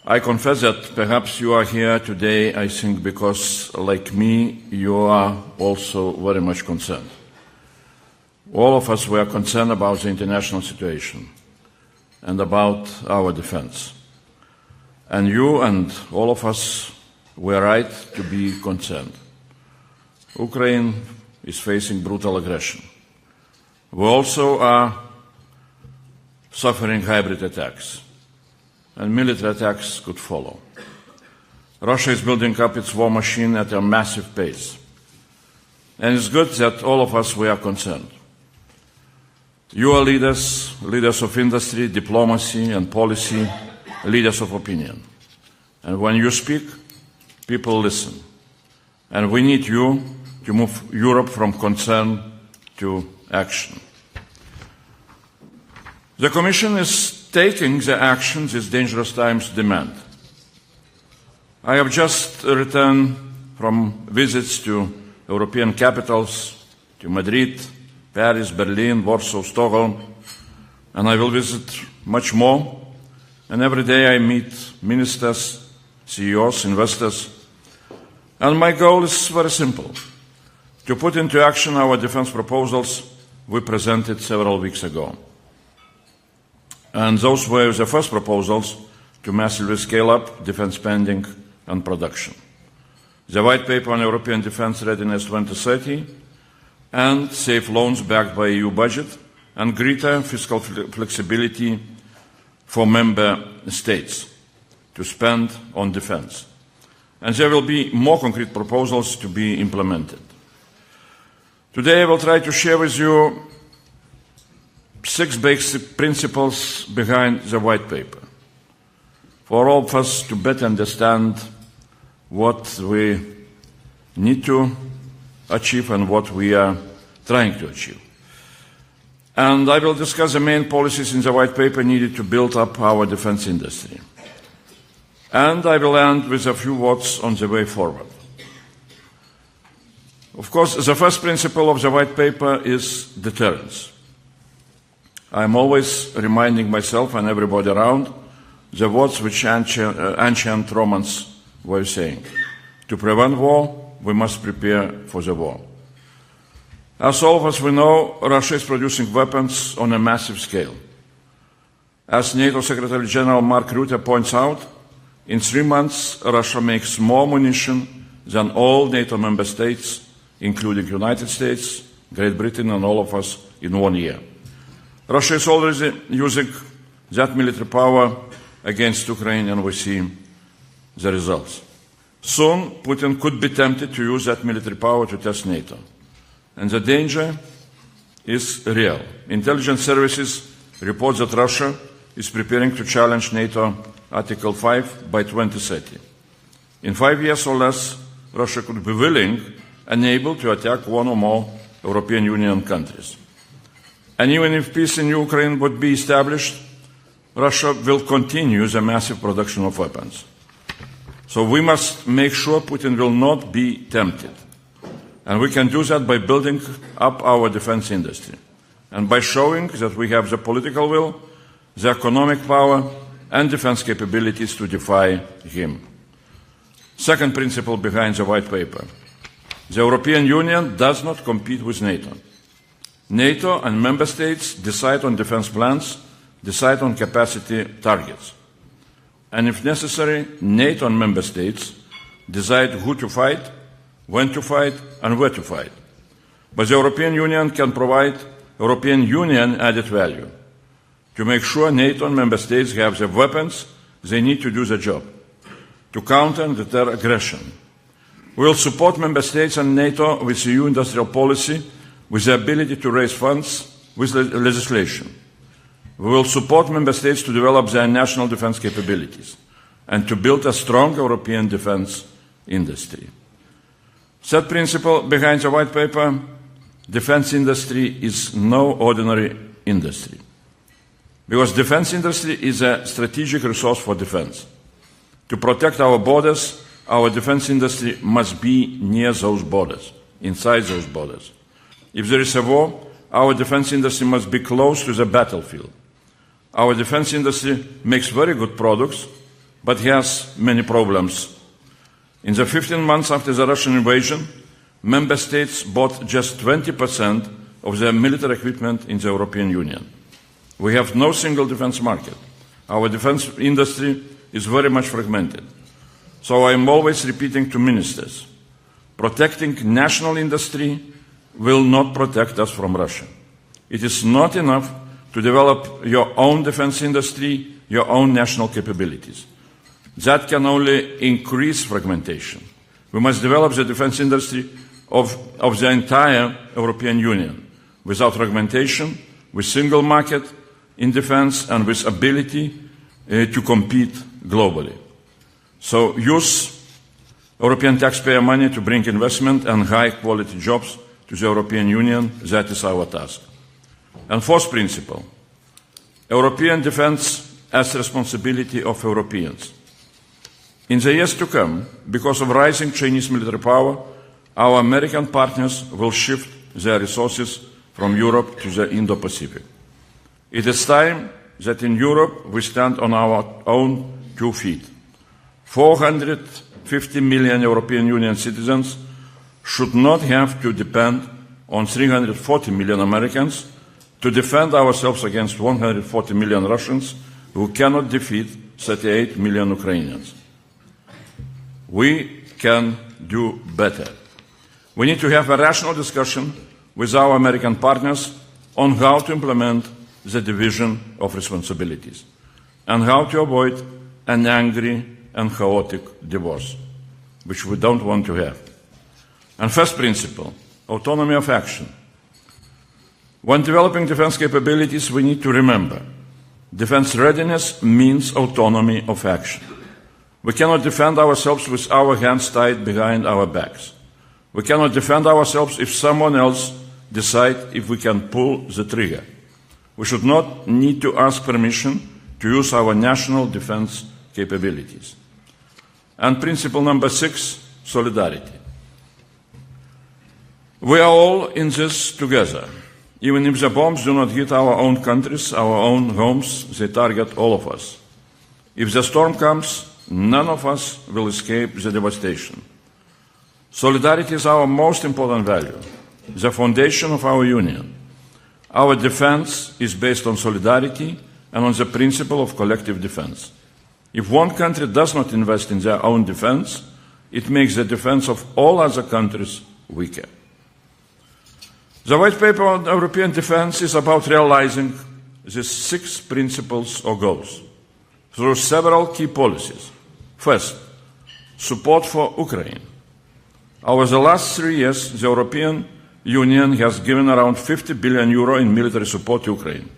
I confess that perhaps you are here today, I think, because, like me, you are also very much concerned. All of us were concerned about the international situation and about our defense. And you and all of us were right to be concerned. Ukraine is facing brutal aggression. We also are suffering hybrid attacks, and military attacks could follow. Russia is building up its war machine at a massive pace. And it's good that all of us were concerned. You are leaders of industry, diplomacy and policy, leaders of opinion. And when you speak, people listen. And we need you to move Europe from concern to action. The Commission is taking the action these dangerous times demand. I have just returned from visits to European capitals, to Madrid, Paris, Berlin, Warsaw, Stockholm, and I will visit much more. And every day I meet ministers, CEOs, investors. And my goal is very simple: to put into action our defense proposals we presented several weeks ago. And those were the first proposals to massively scale up defense spending and production. The White Paper on European Defense Readiness 2030 and safe loans backed by EU budget and greater fiscal flexibility for member states to spend on defense. And there will be more concrete proposals to be implemented. Today I will try to share with you 6 basic principles behind the White Paper, for all of us to better understand what we need to achieve and what we are trying to achieve. And I will discuss the main policies in the White Paper needed to build up our defense industry. And I will end with a few words on the way forward. Of course, the first principle of the White Paper is deterrence. I am always reminding myself and everybody around the words which ancient Romans were saying. To prevent war, we must prepare for the war. As all of us we know, Russia is producing weapons on a massive scale. As NATO Secretary General Mark Rutte points out, in 3 months, Russia makes more ammunition than all NATO member states, including the United States, Great Britain, and all of us in 1 year. Russia is already using that military power against Ukraine, and we see the results. Soon, Putin could be tempted to use that military power to test NATO. And the danger is real. Intelligence services report that Russia is preparing to challenge NATO Article 5 by 2030. In 5 years or less, Russia could be willing and able to attack one or more European Union countries. And even if peace in Ukraine would be established, Russia will continue the massive production of weapons. So we must make sure Putin will not be tempted. And we can do that by building up our defense industry and by showing that we have the political will, the economic power, and defense capabilities to defy him. Second principle behind the White Paper. The European Union does not compete with NATO. NATO and member states decide on defense plans, decide on capacity targets. And if necessary, NATO and member states decide who to fight, when to fight, and where to fight. But the European Union can provide European Union added value to make sure NATO and member states have the weapons they need to do the job, to counter and deter aggression. We will support member states and NATO with EU industrial policy, with the ability to raise funds with legislation. We will support member states to develop their national defense capabilities and to build a strong European defense industry. Third principle behind the White Paper: defense industry is no ordinary industry. Because defense industry is a strategic resource for defense. To protect our borders, our defense industry must be near those borders, inside those borders. If there is a war, our defense industry must be close to the battlefield. Our defense industry makes very good products, but has many problems. In the 15 months after the Russian invasion, member states bought just 20% of their military equipment in the European Union. We have no single defense market. Our defense industry is very much fragmented. So I am always repeating to ministers, protecting national industry will not protect us from Russia. It is not enough to develop your own defense industry, your own national capabilities. That can only increase fragmentation. We must develop the defense industry of the entire European Union without fragmentation, with single market in defense, and with ability to compete globally. So use European taxpayer money to bring investment and high-quality jobs to the European Union. That is our task. And fourth principle, European defense as responsibility of Europeans. In the years to come, because of rising Chinese military power, our American partners will shift their resources from Europe to the Indo-Pacific. It is time that in Europe we stand on our own 2 feet. 450 million European Union citizens should not have to depend on 340 million Americans to defend ourselves against 140 million Russians who cannot defeat 38 million Ukrainians. We can do better. We need to have a rational discussion with our American partners on how to implement the division of responsibilities and how to avoid an angry and chaotic divorce, which we don't want to have. And first principle, autonomy of action. When developing defense capabilities, we need to remember defense readiness means autonomy of action. We cannot defend ourselves with our hands tied behind our backs. We cannot defend ourselves if someone else decides if we can pull the trigger. We should not need to ask permission to use our national defense capabilities. And principle number 6, solidarity. We are all in this together. Even if the bombs do not hit our own countries, our own homes, they target all of us. If the storm comes, none of us will escape the devastation. Solidarity is our most important value, the foundation of our union. Our defense is based on solidarity and on the principle of collective defense. If one country does not invest in their own defense, it makes the defense of all other countries weaker. The white paper on European defense is about realizing these 6 principles or goals through several key policies. First, support for Ukraine. Over the last 3 years, the European Union has given around 50 billion euro in military support to Ukraine,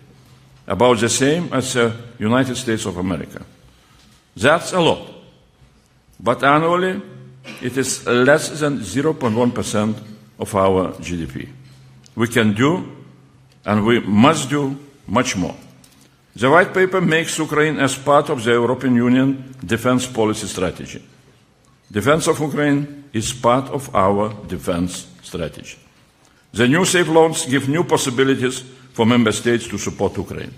about the same as the United States of America. That's a lot, but annually it is less than 0.1% of our GDP. We can do, and we must do, much more. The white paper makes Ukraine as part of the European Union defense policy strategy. Defense of Ukraine is part of our defense strategy. The new safe loans give new possibilities for member states to support Ukraine.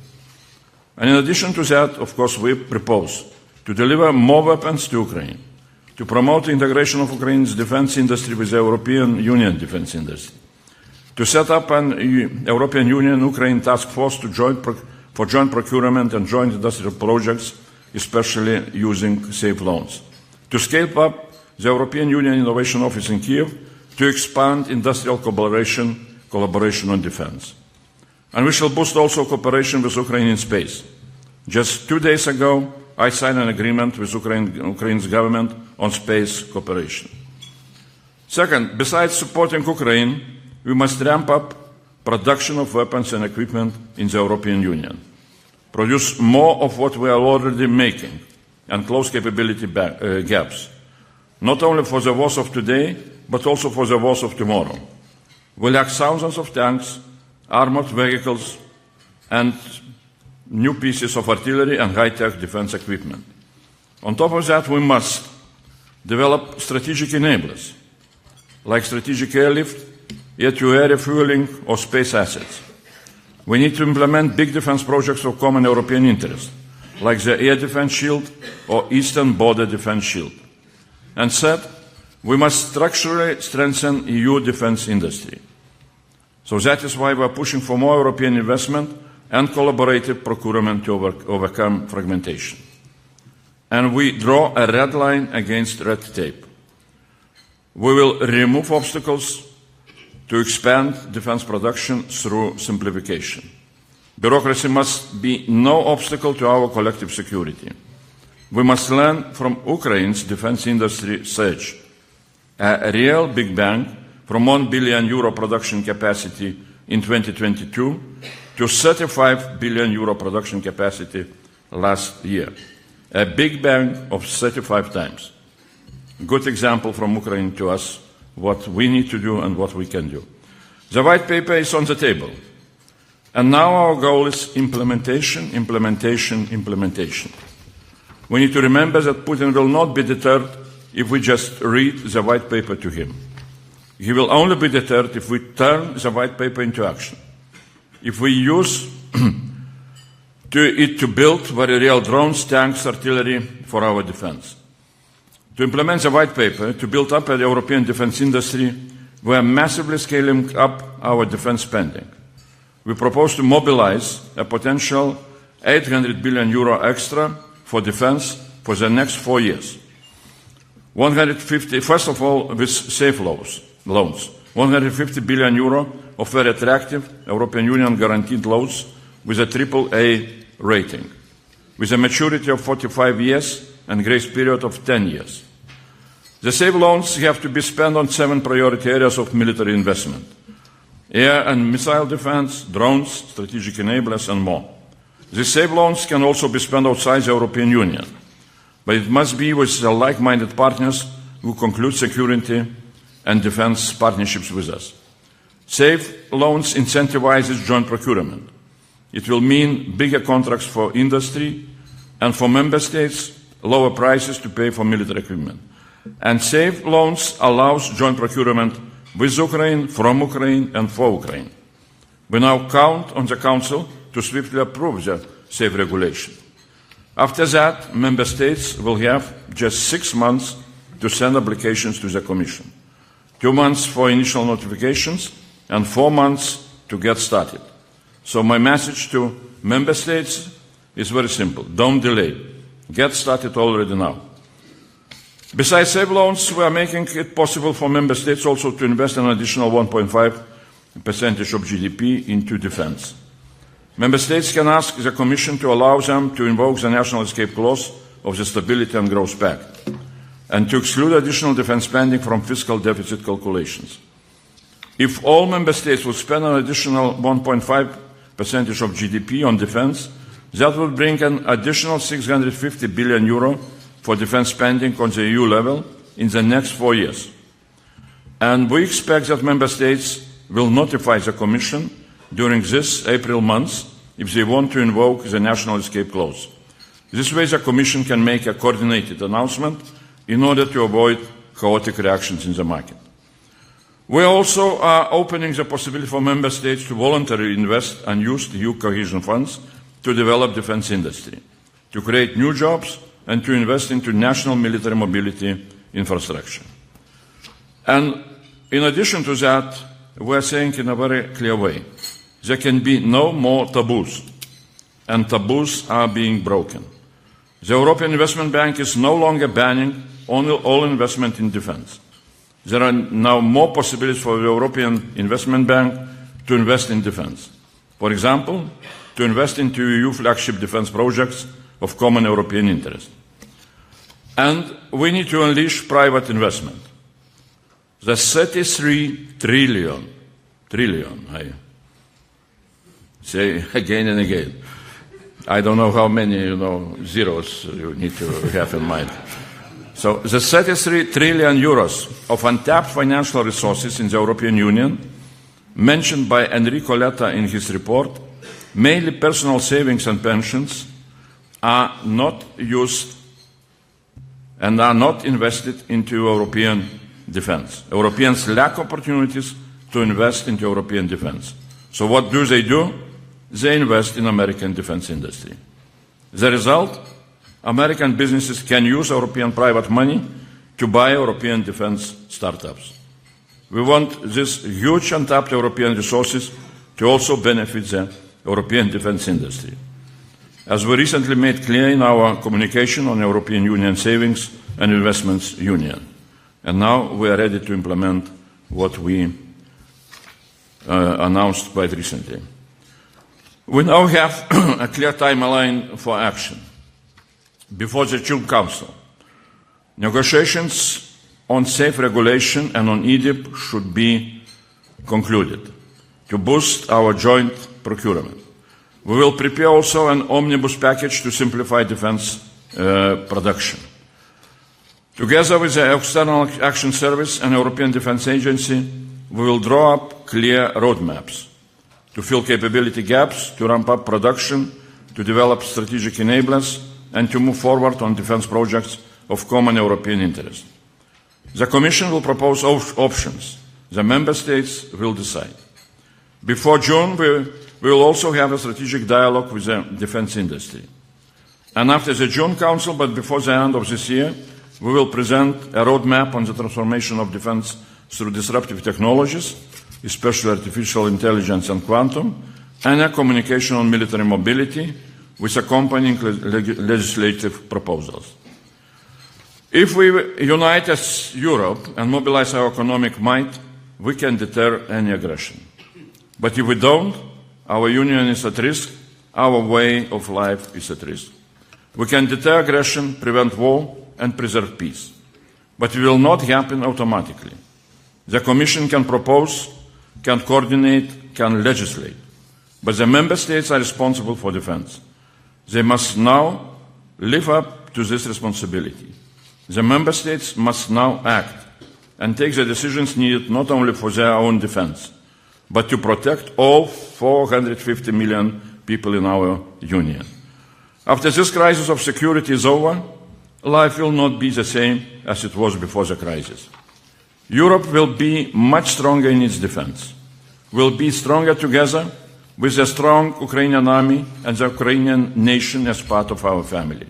And in addition to that, of course, we propose to deliver more weapons to Ukraine, to promote the integration of Ukraine's defense industry with the European Union defense industry, to set up an European Union-Ukraine task force for joint procurement and joint industrial projects, especially using safe loans, to scale up the European Union Innovation Office in Kiev, to expand industrial collaboration on defense. And we shall boost also cooperation with Ukraine in space. Just 2 days ago, I signed an agreement with Ukraine's government on space cooperation. Second, besides supporting Ukraine, we must ramp up production of weapons and equipment in the European Union, produce more of what we are already making, and close capability gaps, not only for the wars of today, but also for the wars of tomorrow. We lack thousands of tanks, armored vehicles, and new pieces of artillery and high-tech defense equipment. On top of that, we must develop strategic enablers, like strategic airlift, air-to-air refueling, or space assets. We need to implement big defense projects of common European interest, like the Air Defense Shield or Eastern Border Defense Shield. And third, we must structurally strengthen EU defense industry. So that is why we are pushing for more European investment and collaborative procurement to overcome fragmentation. And we draw a red line against red tape. We will remove obstacles to expand defense production through simplification. Bureaucracy must be no obstacle to our collective security. We must learn from Ukraine's defense industry surge, a real big bang from €1 billion production capacity in 2022 to €35 billion production capacity last year. A big bang of 35 times. Good example from Ukraine to us, what we need to do and what we can do. The white paper is on the table. And now our goal is implementation, implementation, implementation. We need to remember that Putin will not be deterred if we just read the white paper to him. He will only be deterred if we turn the white paper into action. If we use it to build very real drones, tanks, artillery for our defense. To implement the white paper, to build up a European defense industry, we are massively scaling up our defense spending. We propose to mobilize a potential €800 billion extra for defense for the next 4 years. 150, first of all, with safe loans. €150 billion of very attractive European Union guaranteed loans with a AAA rating, with a maturity of 45 years and grace period of 10 years. The safe loans have to be spent on 7 priority areas of military investment: air and missile defense, drones, strategic enablers, and more. These safe loans can also be spent outside the European Union, but it must be with the like-minded partners who conclude security and defense partnerships with us. Safe loans incentivizes joint procurement. It will mean bigger contracts for industry and for member states, lower prices to pay for military equipment. And safe loans allows joint procurement with Ukraine, from Ukraine, and for Ukraine. We now count on the Council to swiftly approve the safe regulation. After that, member states will have just 6 months to send applications to the Commission. 2 months for initial notifications and 4 months to get started. So my message to member states is very simple. Don't delay. Get started already now. Besides safe loans, we are making it possible for member states also to invest an additional 1.5% of GDP into defense. Member states can ask the Commission to allow them to invoke the national escape clause of the Stability and Growth Pact and to exclude additional defense spending from fiscal deficit calculations. If all member states would spend an additional 1.5% of GDP on defense, that would bring an additional €650 billion for defense spending on the EU level in the next 4 years. And we expect that member states will notify the Commission during this April month if they want to invoke the national escape clause. This way the Commission can make a coordinated announcement in order to avoid chaotic reactions in the market. We also are opening the possibility for member states to voluntarily invest and use the EU cohesion funds to develop defense industry, to create new jobs, and to invest into national military mobility infrastructure. And in addition to that, we are saying in a very clear way, there can be no more taboos, and taboos are being broken. The European Investment Bank is no longer banning all investment in defense. There are now more possibilities for the European Investment Bank to invest in defense. For example, to invest into EU flagship defense projects of common European interest. And we need to unleash private investment. The 33 trillion, I say again and again. I don't know how many, zeros you need to have in mind. So the 33 trillion euros of untapped financial resources in the European Union, mentioned by Enrico Letta in his report, mainly personal savings and pensions, are not used and are not invested into European defense. Europeans lack opportunities to invest into European defense. So what do? They invest in American defense industry. The result, American businesses can use European private money to buy European defense startups. We want these huge untapped European resources to also benefit the European defense industry. As we recently made clear in our communication on European Union Savings and Investments Union. And now we are ready to implement what we announced quite recently. We now have a clear timeline for action. Before the June Council, negotiations on safe regulation and on EDIP should be concluded to boost our joint procurement. We will prepare also an omnibus package to simplify defense production. Together with the External Action Service and European Defence Agency, we will draw up clear roadmaps to fill capability gaps, to ramp up production, to develop strategic enablers, and to move forward on defence projects of common European interest. The Commission will propose options. The Member States will decide. Before June, we will also have a strategic dialogue with the defence industry. And after the June Council, but before the end of this year, we will present a roadmap on the transformation of defence through disruptive technologies, especially artificial intelligence and quantum, and a communication on military mobility with accompanying legislative proposals. If we unite as Europe and mobilize our economic might, we can deter any aggression. But if we don't, our union is at risk, our way of life is at risk. We can deter aggression, prevent war, and preserve peace. But it will not happen automatically. The Commission can propose, can coordinate, can legislate. But the Member States are responsible for defence. They must now live up to this responsibility. The Member States must now act and take the decisions needed not only for their own defence, but to protect all 450 million people in our Union. After this crisis of security is over, life will not be the same as it was before the crisis. Europe will be much stronger in its defence. We'll be stronger together with a strong Ukrainian army and the Ukrainian nation as part of our family,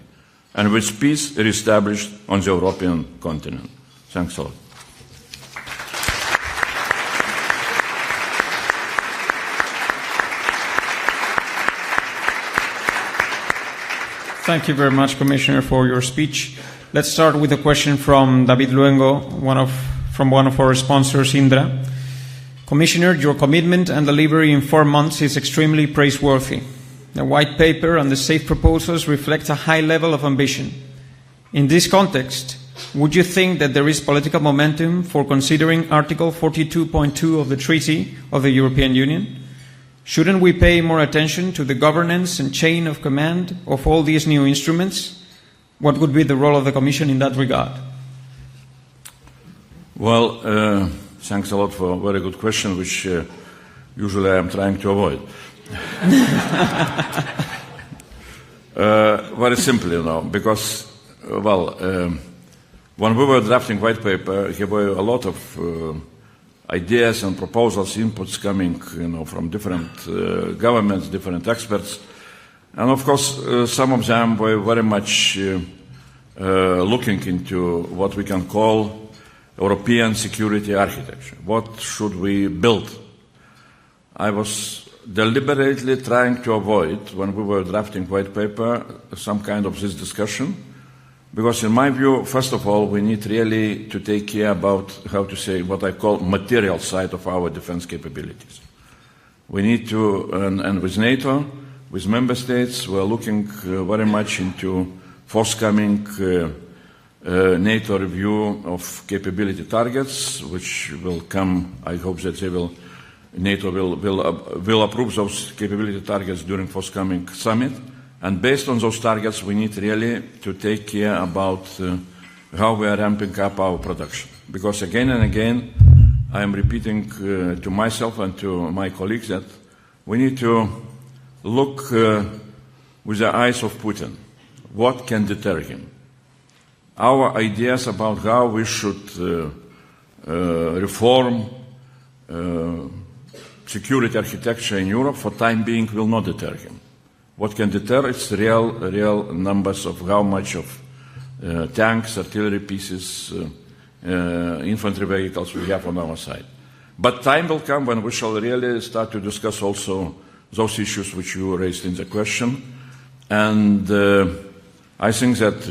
and with peace re-established on the European continent. Thanks a lot. Thank you very much, Commissioner, for your speech. Let's start with a question from David Luengo, from one of our sponsors, Indra. Commissioner, your commitment and delivery in 4 months is extremely praiseworthy. The white paper and the safe proposals reflect a high level of ambition. In this context, would you think that there is political momentum for considering Article 42.2 of the Treaty of the European Union? Shouldn't we pay more attention to the governance and chain of command of all these new instruments? What would be the role of the Commission in that regard? Well, thanks a lot for a very good question, which usually I am trying to avoid. Very simply, because, when we were drafting white paper, there were a lot of ideas and proposals, inputs coming, from different governments, different experts, and of course, some of them were very much looking into what we can call European security architecture. What should we build? I was deliberately trying to avoid, when we were drafting white paper, some kind of this discussion, because in my view, first of all, we need really to take care about, what I call material side of our defense capabilities. We need to, and with NATO, with member states, we're looking very much into forthcoming NATO review of capability targets, which will come, I hope that NATO will approve those capability targets during forthcoming summit. And based on those targets, we need really to take care about how we are ramping up our production. Because again and again, I am repeating to myself and to my colleagues that we need to look with the eyes of Putin. What can deter him? Our ideas about how we should reform security architecture in Europe for time being will not deter him. What can deter? It's real numbers of how much of tanks, artillery pieces, infantry vehicles we have on our side. But time will come when we shall really start to discuss also those issues which you raised in the question. And I think that,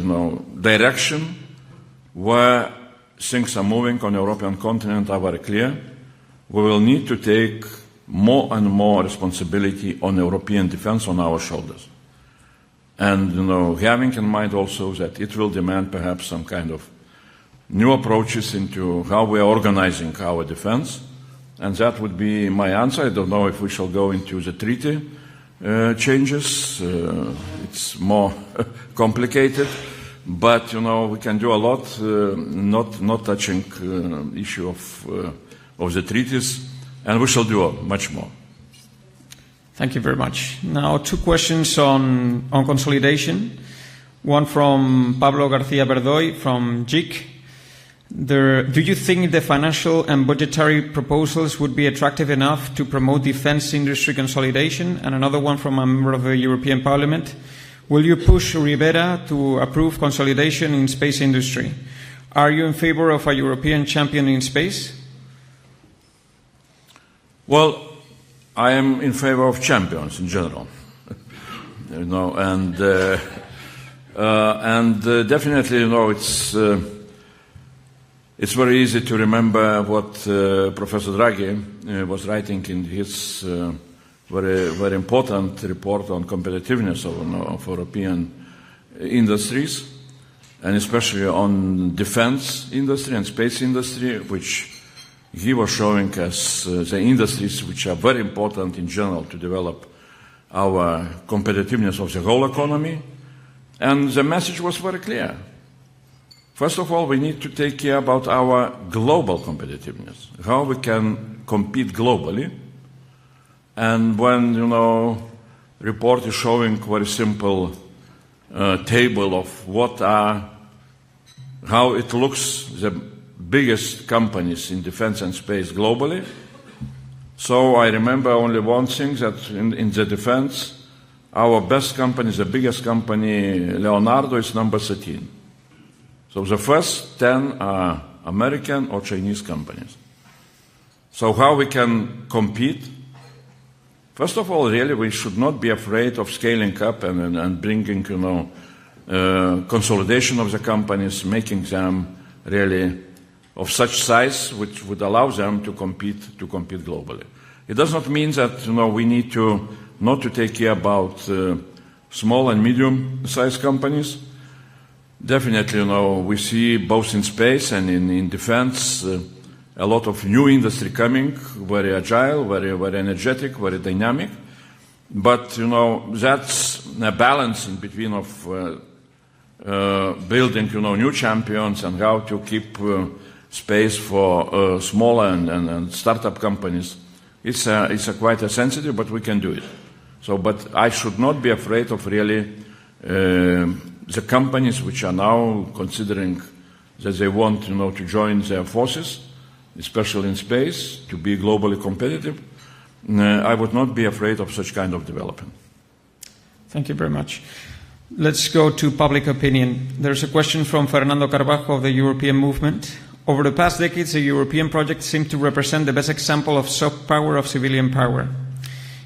direction where things are moving on the European continent are very clear. We will need to take more and more responsibility on European defense on our shoulders. And, having in mind also that it will demand perhaps some kind of new approaches into how we are organizing our defense. And that would be my answer. I don't know if we shall go into the treaty changes. It's more complicated. But, we can do a lot, not touching issue of the treaties, and we shall do much more. Thank you very much. Now, two questions on consolidation. One from Pablo García Verdoy from JIC. Do you think the financial and budgetary proposals would be attractive enough to promote defense industry consolidation? And another one from a member of the European Parliament. Will you push Rivera to approve consolidation in space industry? Are you in favor of a European champion in space? Well, I am in favor of champions in general, and definitely, it's very easy to remember what Professor Draghi was writing in his very important report on competitiveness of European industries, and especially on defense industry and space industry, which he was showing as the industries which are very important in general to develop our competitiveness of the whole economy. And the message was very clear. First of all, we need to take care about our global competitiveness, how we can compete globally. And when, report is showing very simple table of how it looks, the biggest companies in defense and space globally. So I remember only one thing, that in the defense, our best company, the biggest company, Leonardo, is number 13. So the first 10 are American or Chinese companies. So how we can compete? First of all, really, we should not be afraid of scaling up and bringing, consolidation of the companies, making them really of such size which would allow them to compete globally. It does not mean that, we need to not to take care about small and medium-sized companies. Definitely, we see both in space and in defense a lot of new industry coming, very agile, very energetic, very dynamic. But, that's a balance in between of building, new champions and how to keep space for smaller and startup companies. It's quite a sensitive, but we can do it. So, but I should not be afraid of really the companies which are now considering that they want, to join their forces, especially in space, to be globally competitive. I would not be afraid of such kind of development. Thank you very much. Let's go to public opinion. There's a question from Fernando Carbajo of the European Movement. Over the past decades, the European project seemed to represent the best example of soft power of civilian power.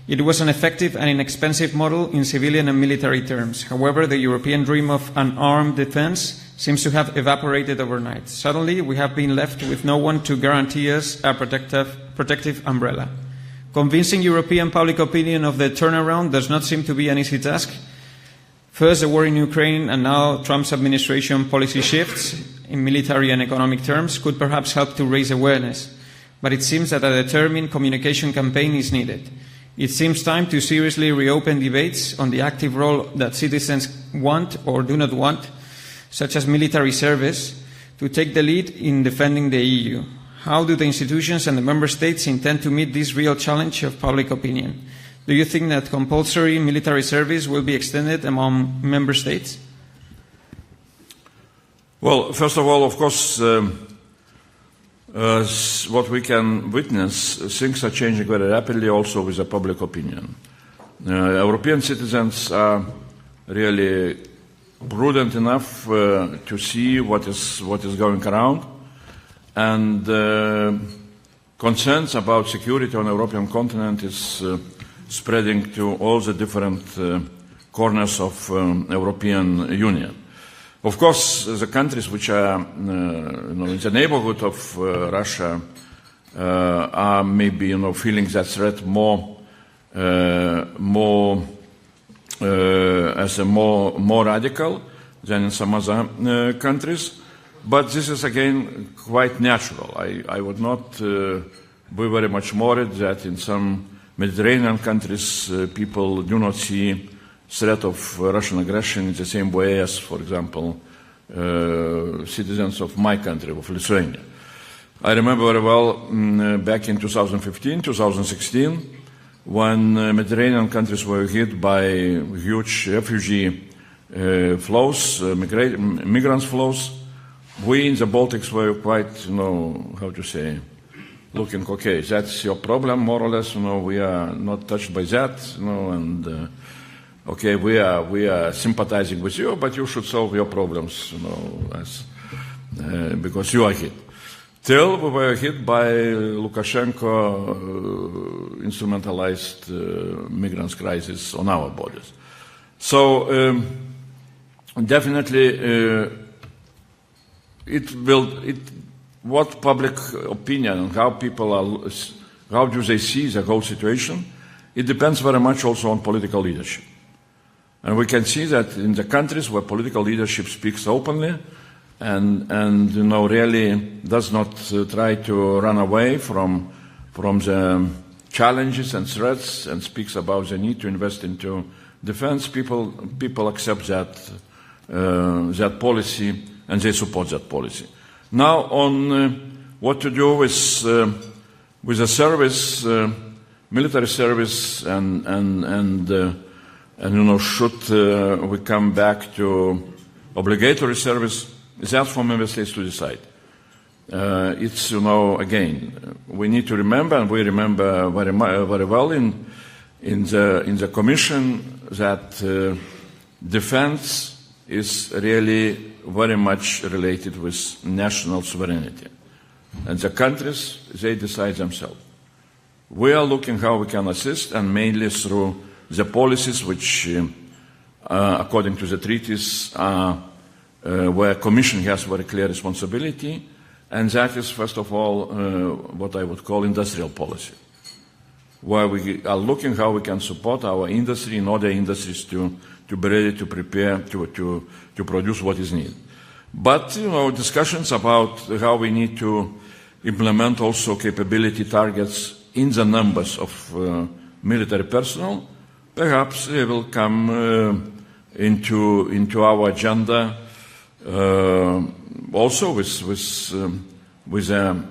It was an effective and inexpensive model in civilian and military terms. However, the European dream of an armed defense seems to have evaporated overnight. Suddenly, we have been left with no one to guarantee us a protective umbrella. Convincing European public opinion of the turnaround does not seem to be an easy task. First, the war in Ukraine, and now Trump's administration policy shifts in military and economic terms could perhaps help to raise awareness. But it seems that a determined communication campaign is needed. It seems time to seriously reopen debates on the active role that citizens want or do not want, such as military service, to take the lead in defending the EU. How do the institutions and the member states intend to meet this real challenge of public opinion? Do you think that compulsory military service will be extended among member states? Well, first of all, of course, what we can witness, things are changing very rapidly also with the public opinion. European citizens are really prudent enough to see what is going around, and concerns about security on the European continent is spreading to all the different corners of European Union. Of course, the countries which are in the neighborhood of Russia are maybe feeling that threat more as a more radical than in some other countries. But this is again quite natural. I would not be very much worried that in some Mediterranean countries people do not see threat of Russian aggression in the same way as, for example, citizens of my country, of Lithuania. I remember very well back in 2015, 2016, when Mediterranean countries were hit by huge refugee flows, migrants flows. We in the Baltics were quite, looking, okay, that's your problem, more or less, we are not touched by that, and okay, we are sympathizing with you, but you should solve your problems, because you are hit. Till we were hit by Lukashenko instrumentalized migrants crisis on our borders. So definitely what public opinion and how people how do they see the whole situation, it depends very much also on political leadership. And we can see that in the countries where political leadership speaks openly and really does not try to run away from the challenges and threats and speaks about the need to invest into defense, people accept that policy and they support that policy. Now on what to do with the service, military service, and should we come back to obligatory service? That's for member states to decide. It's again, we need to remember, and we remember very well in the Commission that defense is really very much related with national sovereignty, and the countries, they decide themselves. We are looking how we can assist, and mainly through the policies which, according to the treaties, are where Commission has very clear responsibility, and that is, first of all, what I would call industrial policy, where we are looking how we can support our industry and other industries to be ready to prepare to produce what is needed. But, discussions about how we need to implement also capability targets in the numbers of military personnel, perhaps they will come into our agenda also with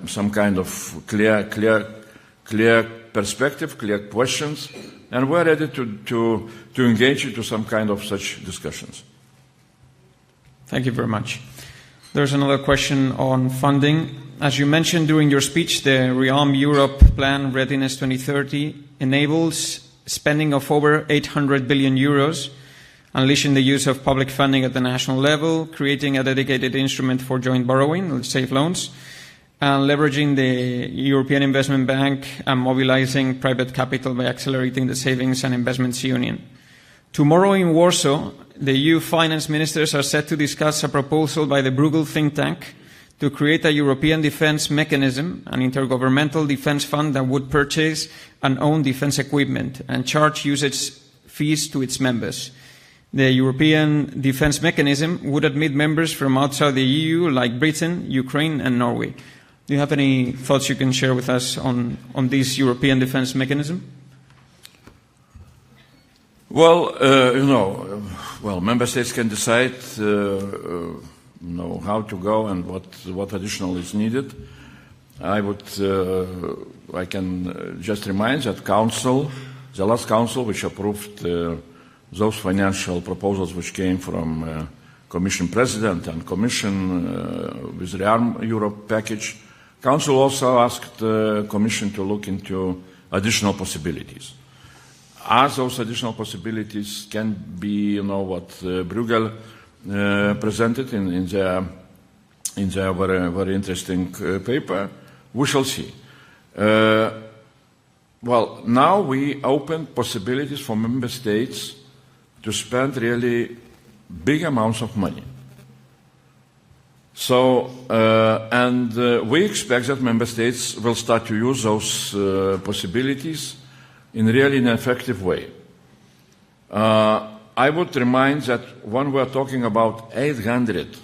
some kind of clear perspective, clear questions, and we're ready to engage into some kind of such discussions. Thank you very much. There's another question on funding. As you mentioned during your speech, the Rearm Europe Plan Readiness 2030 enables spending of over 800 billion euros, unleashing the use of public funding at the national level, creating a dedicated instrument for joint borrowing, safe loans, and leveraging the European Investment Bank and mobilizing private capital by accelerating the Savings and Investments Union. Tomorrow in Warsaw, the EU finance ministers are set to discuss a proposal by the Bruegel think tank to create a European defense mechanism, an intergovernmental defense fund that would purchase and own defense equipment and charge usage fees to its members. The European defense mechanism would admit members from outside the EU like Britain, Ukraine and Norway. Do you have any thoughts you can share with us on this European defense mechanism? Well, member states can decide how to go and what additional is needed. I can just remind that the last council which approved those financial proposals which came from Commission President and Commission with the Rearm Europe package, Council also asked the Commission to look into additional possibilities. as those additional possibilities can be, what Bruegel presented in their very, very interesting paper, we shall see. Well, now we open possibilities for member states to spend really big amounts of money. So, we expect that member states will start to use those possibilities in really an effective way. I would remind that when we are talking about 800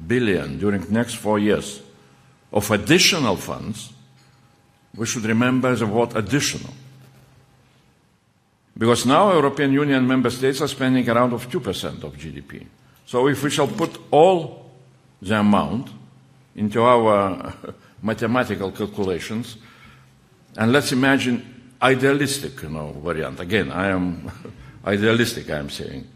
billion during the next 4 years of additional funds, we should remember the word additional. Because now European Union member states are spending around of 2% of GDP. So if we shall put all the amount into our mathematical calculations, and let's imagine idealistic, variant. Again, I am idealistic, I am saying.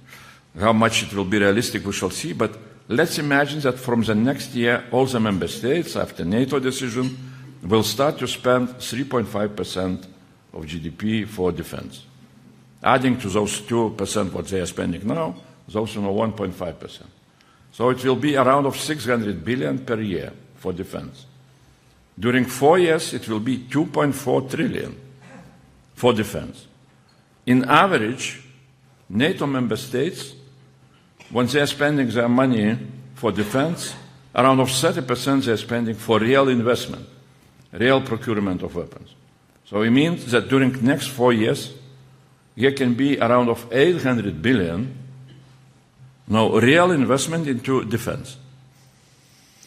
How much it will be realistic, we shall see, but let's imagine that from the next year, all the member states, after NATO decision, will start to spend 3.5% of GDP for defense. Adding to those 2% what they are spending now, is also 1.5%. So it will be around of 600 billion per year for defense. During 4 years, it will be 2.4 trillion for defense. In average, NATO member states, when they are spending their money for defense, around of 30% they are spending for real investment, real procurement of weapons. So it means that during the next 4 years, there can be around of 800 billion real investment into defense.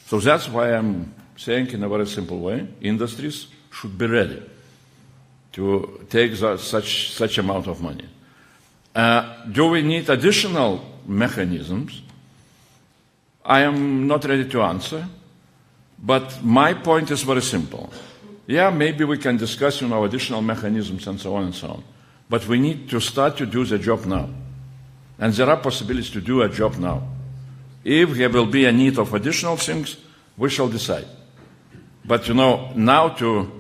So that's why I'm saying in a very simple way, industries should be ready to take such amount of money. Do we need additional mechanisms? I am not ready to answer, but my point is very simple. Yeah, maybe we can discuss additional mechanisms and so on and so on, but we need to start to do the job now. And there are possibilities to do a job now. If there will be a need of additional things, we shall decide. But now to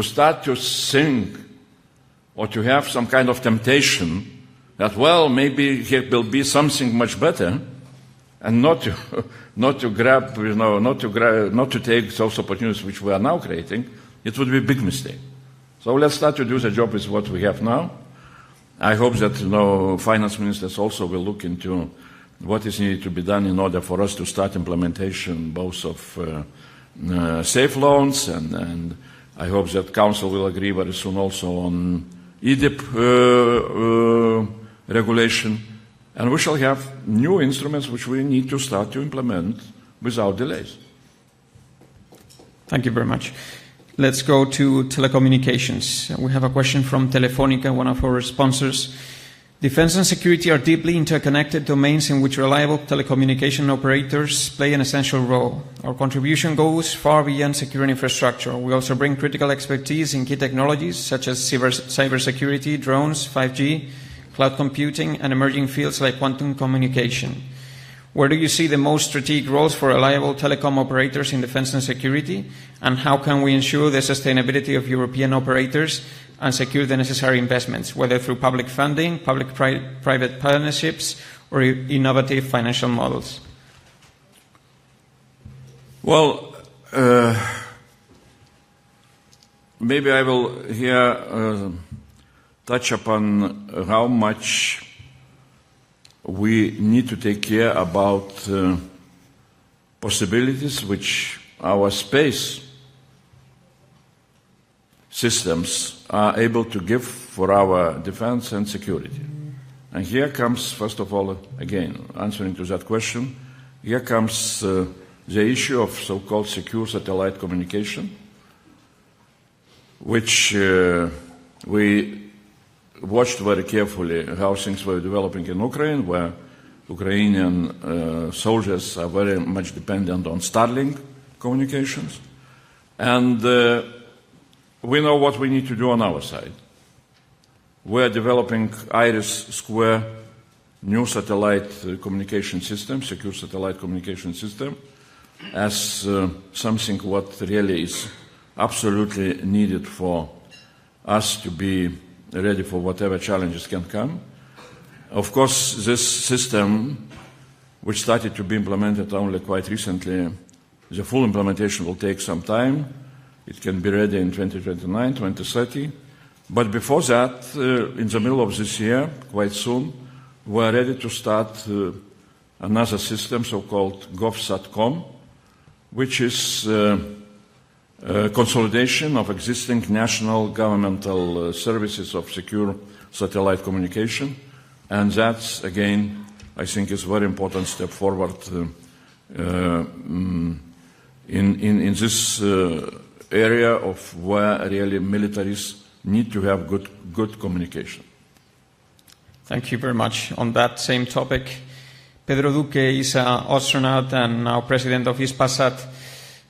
start to think or to have some kind of temptation that, well, maybe there will be something much better, and not to take those opportunities which we are now creating, it would be a big mistake. So let's start to do the job with what we have now. I hope that finance ministers also will look into what is needed to be done in order for us to start implementation both of safe loans, and I hope that Council will agree very soon also on EDIP regulation, and we shall have new instruments which we need to start to implement without delays. Thank you very much. Let's go to telecommunications. We have a question from Telefónica, one of our sponsors. Defense and security are deeply interconnected domains in which reliable telecommunication operators play an essential role. Our contribution goes far beyond securing infrastructure. We also bring critical expertise in key technologies such as cybersecurity, drones, 5G, cloud computing, and emerging fields like quantum communication. Where do you see the most strategic roles for reliable telecom operators in defense and security? And how can we ensure the sustainability of European operators and secure the necessary investments, whether through public funding, public-private partnerships, or innovative financial models? Well, maybe I will here touch upon how much we need to take care about possibilities which our space systems are able to give for our defense and security. And here comes, first of all, again, answering to that question, here comes the issue of so-called secure satellite communication, which we watched very carefully how things were developing in Ukraine, where Ukrainian soldiers are very much dependent on Starlink communications. And we know what we need to do on our side. We're developing IRIS² new satellite communication system, secure satellite communication system, as something what really is absolutely needed for us to be ready for whatever challenges can come. Of course, this system, which started to be implemented only quite recently, the full implementation will take some time. It can be ready in 2029, 2030. But before that, in the middle of this year, quite soon, we are ready to start another system, so-called GovSatcom, which is consolidation of existing national governmental services of secure satellite communication. And that's, again, I think is a very important step forward in this area of where really militaries need to have good communication. Thank you very much. On that same topic, Pedro Duque is an astronaut and now president of Hispasat,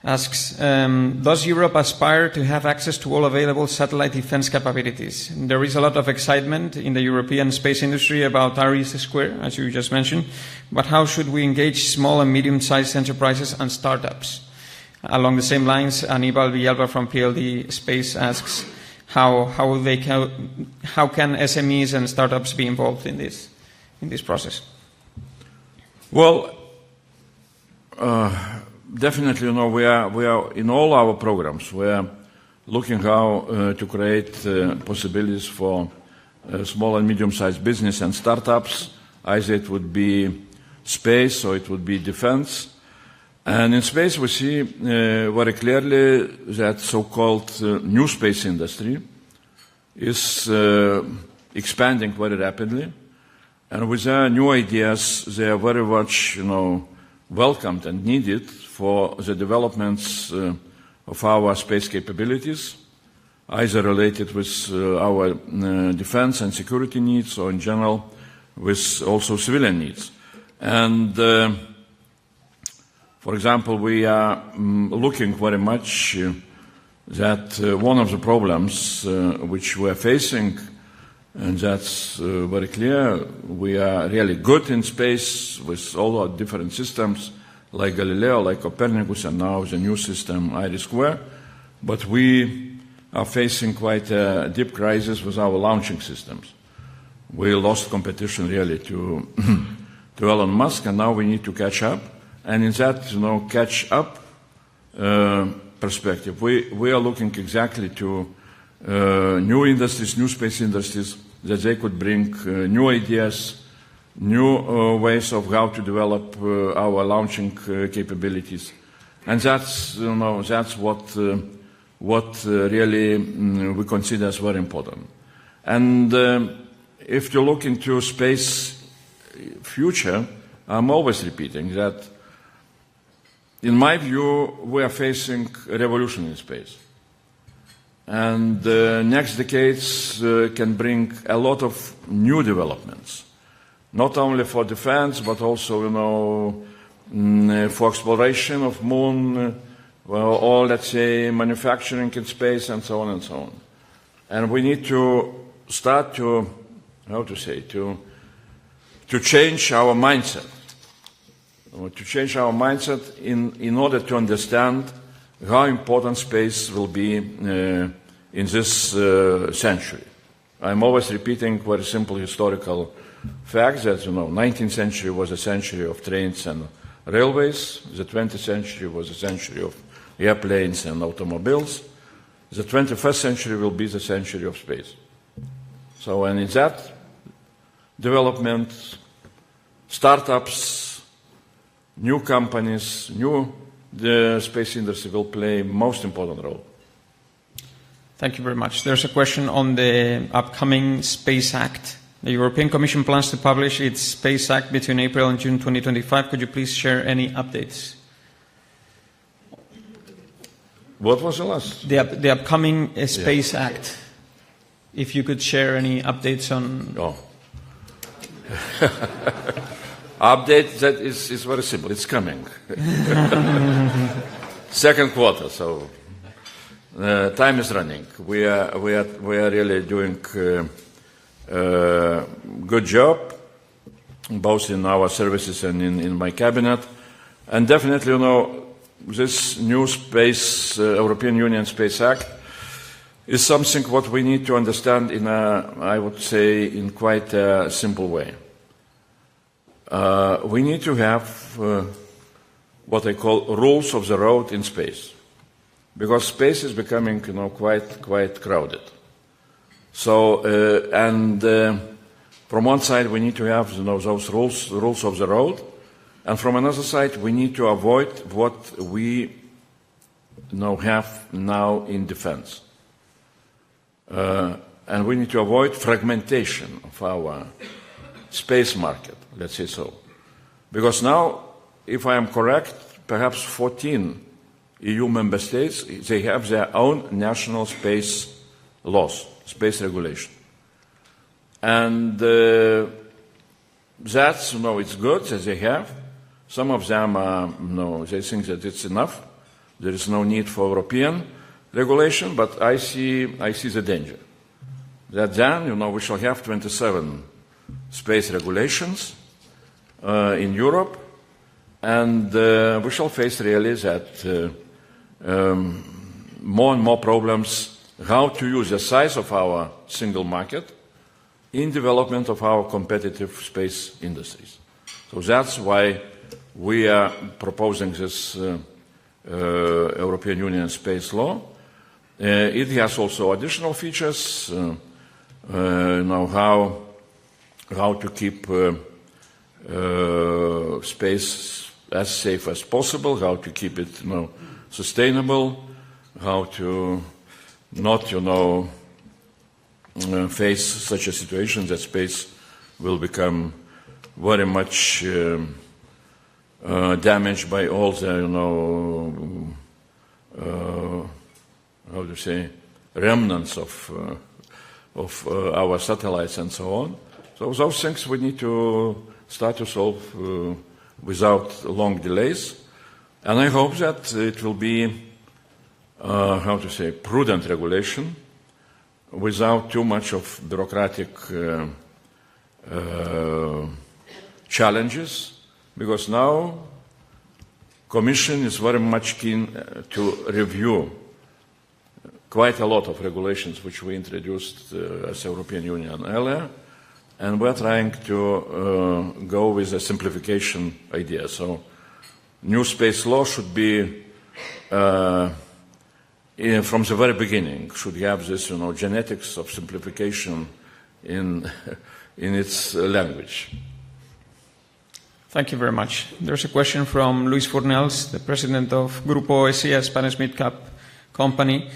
asks, does Europe aspire to have access to all available satellite defense capabilities? There is a lot of excitement in the European space industry about IRIS², as you just mentioned, but how should we engage small and medium-sized enterprises and startups? Along the same lines, Aníbal Villalba from PLD Space asks, how can SMEs and startups be involved in this process? Well, definitely, we are in all our programs. We are looking how to create possibilities for small and medium-sized business and startups. Either it would be space or it would be defense. And in space, we see very clearly that so-called new space industry is expanding very rapidly. And with their new ideas, they are very much, welcomed and needed for the developments of our space capabilities, either related with our defense and security needs or in general with also civilian needs. And for example, we are looking very much that one of the problems which we are facing, and that's very clear, we are really good in space with all our different systems like Galileo, like Copernicus, and now the new system IRIS², but we are facing quite a deep crisis with our launching systems. We lost competition really to Elon Musk, and now we need to catch up. And in that, catch up perspective, we are looking exactly to new industries, new space industries, that they could bring new ideas, new ways of how to develop our launching capabilities, and that's what really we consider as very important. And if you look into space future, I'm always repeating that. In my view, we are facing a revolution in space. And the next decades can bring a lot of new developments, not only for defense, but also, for exploration of moon, or let's say manufacturing in space, and so on and so on. And we need to start to change our mindset. To change our mindset in order to understand how important space will be in this century. I'm always repeating very simple historical facts that, 19th century was a century of trains and railways. The 20th century was a century of airplanes and automobiles. The 21st century will be the century of space. So, and in that development, startups, new companies, the space industry will play most important role. Thank you very much. There's a question on the upcoming Space Act. The European Commission plans to publish its Space Act between April and June 2025. Could you please share any updates? What was the last? The upcoming Space Act. If you could share any updates on... Oh. Update, that is very simple. It's coming. Second quarter, so time is running. We are really doing good job, both in our services and in my cabinet. And definitely, this new space, European Union Space Act, is something what we need to understand in I would say, in quite a simple way. We need to have what I call rules of the road in space, because space is becoming, quite crowded. So, from one side we need to have, those rules of the road, and from another side we need to avoid what we have now in defense. And we need to avoid fragmentation of our space market, let's say so. Because now, if I am correct, perhaps 14 EU member states, they have their own national space laws, space regulation. And that's, it's good that they have. Some of them, they think that it's enough. There is no need for European regulation, but I see the danger. That then, we shall have 27 space regulations in Europe, and we shall face really that more and more problems how to use the size of our single market in development of our competitive space industries. So that's why we are proposing this European Union space law. It has also additional features, how to keep space as safe as possible, how to keep it sustainable, how to not face such a situation that space will become very much damaged by all the remnants of our satellites and so on. So those things we need to start to solve without long delays. And I hope that it will be, prudent regulation without too much of bureaucratic challenges, because now Commission is very much keen to review quite a lot of regulations which we introduced as European Union earlier, and we're trying to go with a simplification idea. So new space law should be, from the very beginning, should have this, genetics of simplification in its language. Thank you very much. There's a question from Luis Fornels, the president of Grupo ESIA, Spanish mid-cap company.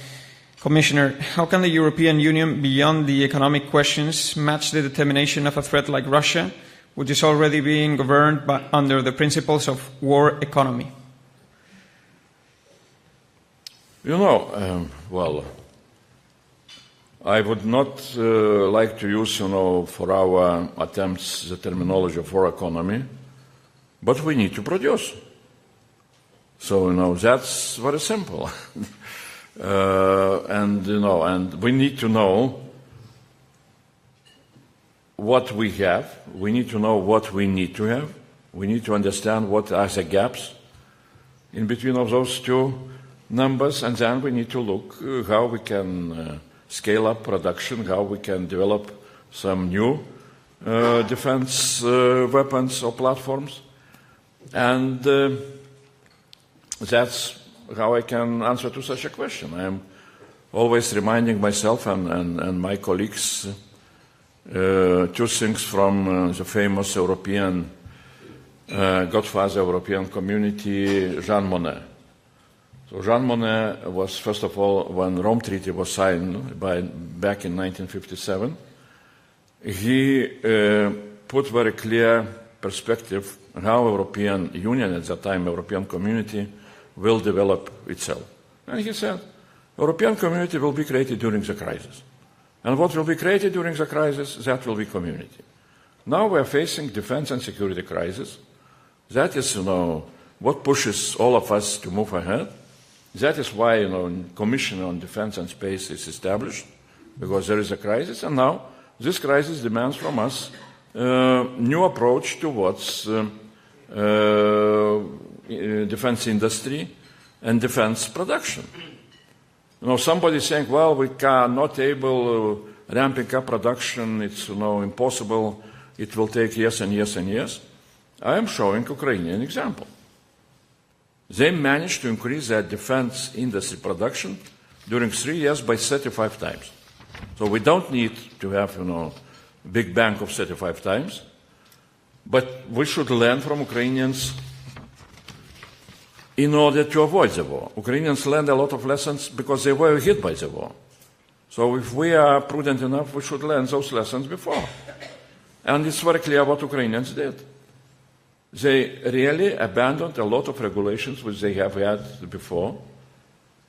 Commissioner, how can the European Union, beyond the economic questions, match the determination of a threat like Russia, which is already being governed under the principles of war economy? Well, I would not like to use, for our attempts the terminology of war economy, but we need to produce. So, that's very simple. And we need to know what we have. We need to know what we need to have. We need to understand what are the gaps in between of those two numbers, and then we need to look how we can scale up production, how we can develop some new defense weapons or platforms. And that's how I can answer to such a question. I am always reminding myself and my colleagues two things from the famous European godfather European community, Jean Monnet. So Jean Monnet was, first of all, when Rome Treaty was signed back in 1957, he put very clear perspective how European Union, at that time European Community, will develop itself. And he said, European Community will be created during the crisis. And what will be created during the crisis, that will be community. Now we are facing defense and security crisis. That is, what pushes all of us to move ahead. That is why, Commission on Defense and Space is established, because there is a crisis, and now this crisis demands from us new approach towards defense industry and defense production. Somebody saying, well, we are not able ramping up production, it's impossible, it will take years and years and years. I am showing Ukrainian example. They managed to increase their defense industry production during 3 years by 35 times. So we don't need to have, big bank of 35 times, but we should learn from Ukrainians in order to avoid the war. Ukrainians learned a lot of lessons because they were hit by the war. So if we are prudent enough, we should learn those lessons before. And it's very clear what Ukrainians did. They really abandoned a lot of regulations which they have had before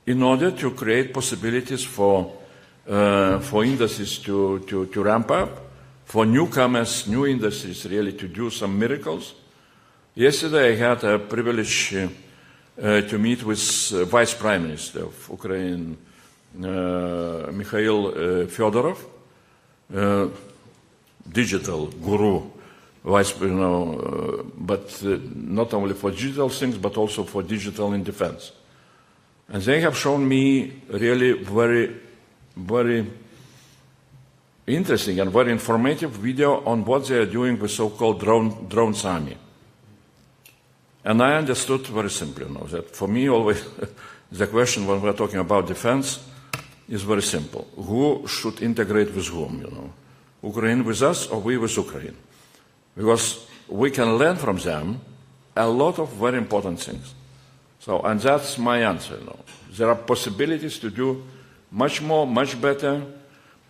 in order to create possibilities for industries to ramp up, for newcomers, new industries really to do some miracles. Yesterday I had a privilege to meet with Vice Prime Minister of Ukraine, Mikhail Fedorov, digital guru, but not only for digital things, but also for digital in defense. And they have shown me really very, very interesting and very informative video on what they are doing with so-called drones army. And I understood very simply, that for me always the question when we're talking about defense is very simple. Who should integrate with whom, Ukraine with us or we with Ukraine? Because we can learn from them a lot of very important things. And that's my answer. There are possibilities to do much more, much better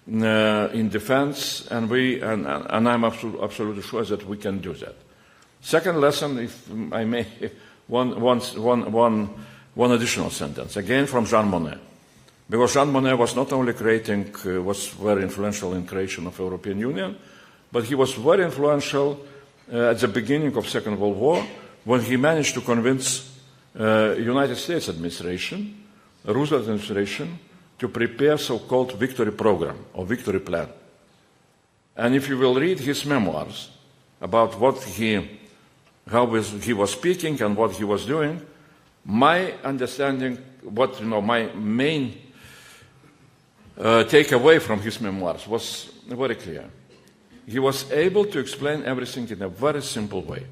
in defense, and I'm absolutely sure that we can do that. Second lesson, if I may, one additional sentence, again from Jean Monnet. Because Jean Monnet was not only was very influential in creation of European Union, but he was very influential at the beginning of Second World War when he managed to convince United States administration, Roosevelt administration, to prepare so-called victory program or victory plan. And if you will read his memoirs about how he was speaking and what he was doing, my understanding, my main takeaway from his memoirs was very clear. He was able to explain everything in a very simple way.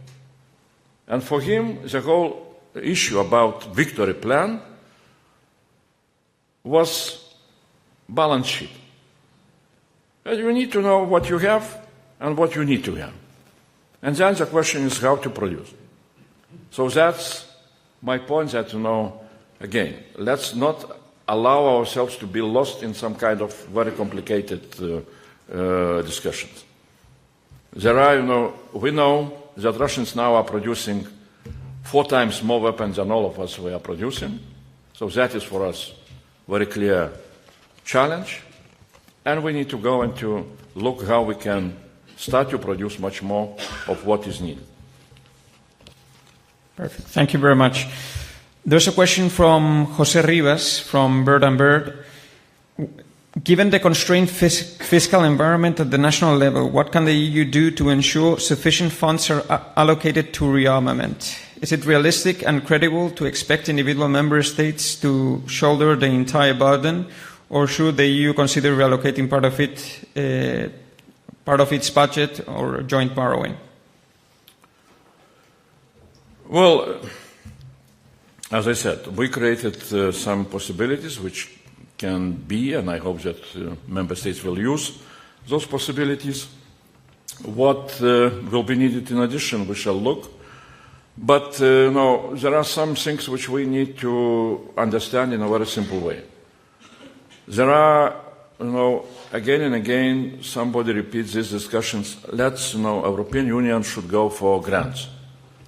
And for him, the whole issue about victory plan was balance sheet. And you need to know what you have and what you need to have. And then the question is how to produce. So that's my point that, again, let's not allow ourselves to be lost in some kind of very complicated discussions. We know that Russians now are producing 4 times more weapons than all of us we are producing. So that is for us very clear challenge. And we need to go and to look how we can start to produce much more of what is needed. Perfect. Thank you very much. There's a question from Jose Rivas from Bird and Bird. Given the constrained fiscal environment at the national level, what can the EU do to ensure sufficient funds are allocated to rearmament? Is it realistic and credible to expect individual member states to shoulder the entire burden, or should the EU consider reallocating part of its budget or joint borrowing? Well, as I said, we created some possibilities which can be, and I hope that member states will use those possibilities. What will be needed in addition, we shall look. But there are some things which we need to understand in a very simple way. There are, again and again, somebody repeats these discussions. European Union should go for grants,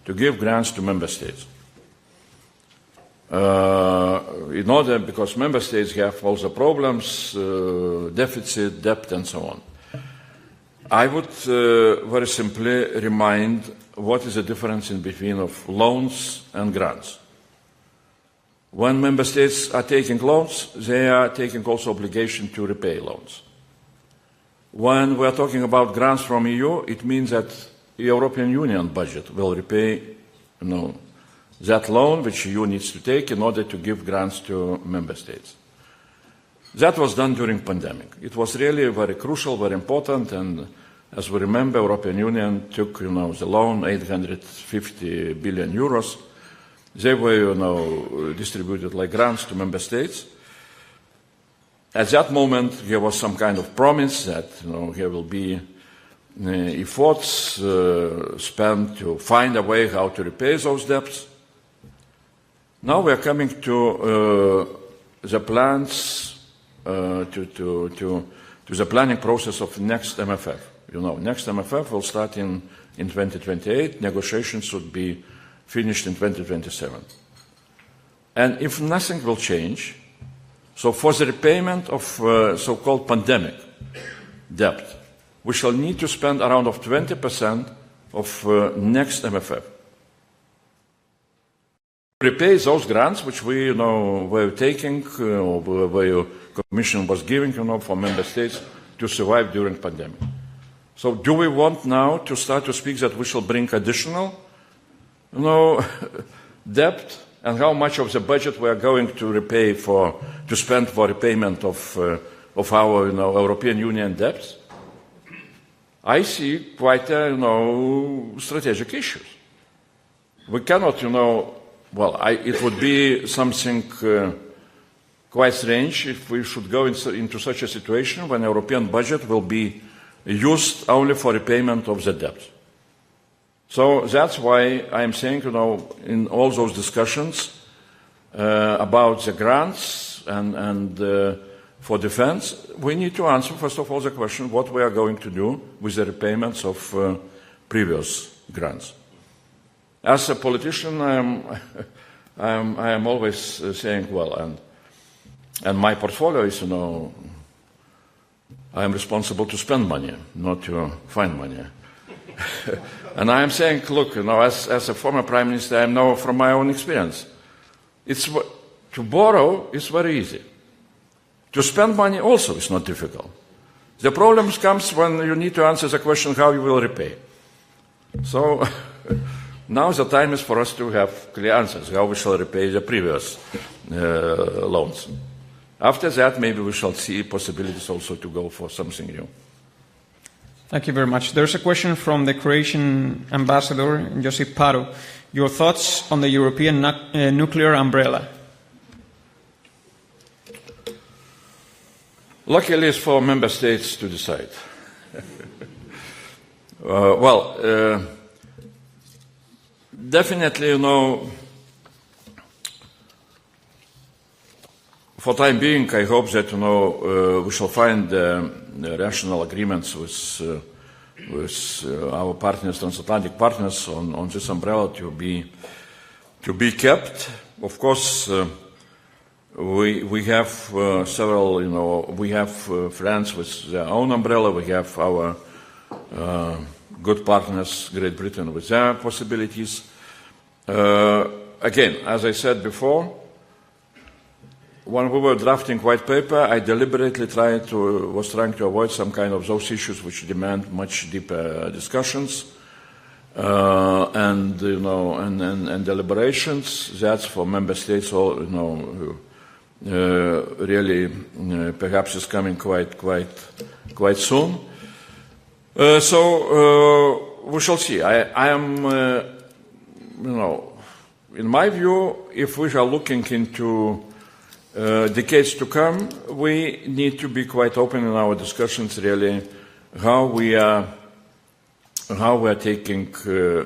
to give grants to member states. Because member states have all the problems, deficit, debt, and so on. I would very simply remind what is the difference in between of loans and grants. When member states are taking loans, they are taking also obligation to repay loans. When we are talking about grants from EU, it means that the European Union budget will repay that loan which EU needs to take in order to give grants to member states. That was done during pandemic. It was really very crucial, very important, and as we remember, European Union took, the loan, 850 billion euros. They were, distributed like grants to member states. At that moment, there was some kind of promise that, there will be efforts spent to find a way how to repay those debts. Now we are coming to the plans, to the planning process of next MFF. Next MFF will start in 2028. Negotiations should be finished in 2027. And if nothing will change, so for the repayment of so-called pandemic debt, we shall need to spend around 20% of next MFF. Repay those grants which we were taking, or where Commission was giving for member states to survive during pandemic. So do we want now to start to speak that we shall bring additional debt, and how much of the budget we are going to spend for repayment of our European Union debts? I see quite strategic issues. We cannot it would be something quite strange if we should go into such a situation when European budget will be used only for repayment of the debt. So that's why I'm saying, in all those discussions about the grants and for defense, we need to answer, first of all, the question what we are going to do with the repayments of previous grants. As a politician, I am always saying, and my portfolio is, I am responsible to spend money, not to find money. And I am saying, look, as a former prime minister, I know from my own experience, to borrow is very easy. To spend money also is not difficult. The problem comes when you need to answer the question how you will repay. So now the time is for us to have clear answers, how we shall repay the previous loans. After that, maybe we shall see possibilities also to go for something new. Thank you very much. There's a question from the Croatian ambassador, Josip Paru. Your thoughts on the European nuclear umbrella? Luckily, it's for member states to decide. Definitely, for the time being, I hope that we shall find rational agreements with our partners, transatlantic partners, on this umbrella to be kept. Of course, we have several. We have friends with their own umbrella. We have our good partners, Great Britain, with their possibilities. Again, as I said before, when we were drafting white paper, I deliberately was trying to avoid some kind of those issues which demand much deeper discussions and deliberations. That's for member states. Really, perhaps is coming quite soon. So we shall see. I am, in my view, if we are looking into decades to come, we need to be quite open in our discussions, really, how we are taking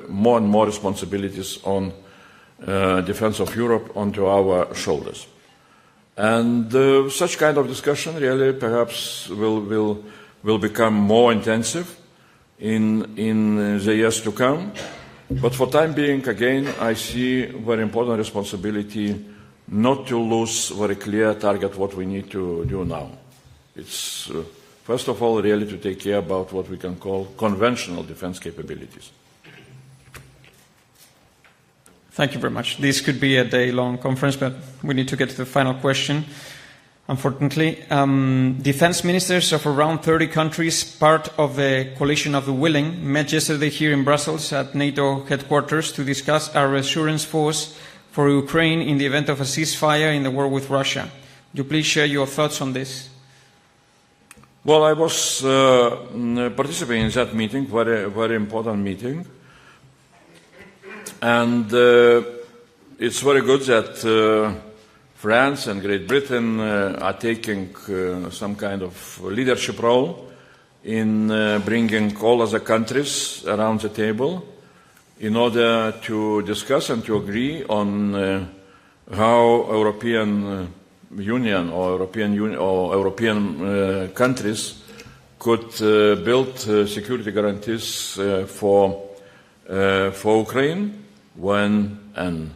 more and more responsibilities on defense of Europe onto our shoulders. And such kind of discussion really perhaps will become more intensive in the years to come. But for time being, again, I see very important responsibility not to lose very clear target what we need to do now. It's, first of all, really to take care about what we can call conventional defense capabilities. Thank you very much. This could be a day-long conference, but we need to get to the final question, unfortunately. Defense ministers of around 30 countries, part of the coalition of the willing, met yesterday here in Brussels at NATO headquarters to discuss our reassurance force for Ukraine in the event of a ceasefire in the war with Russia. you please share your thoughts on this? Well, I was participating in that meeting, very important meeting. And it's very good that France and Great Britain are taking some kind of leadership role in bringing all other countries around the table in order to discuss and to agree on how European Union or European countries could build security guarantees for Ukraine when, and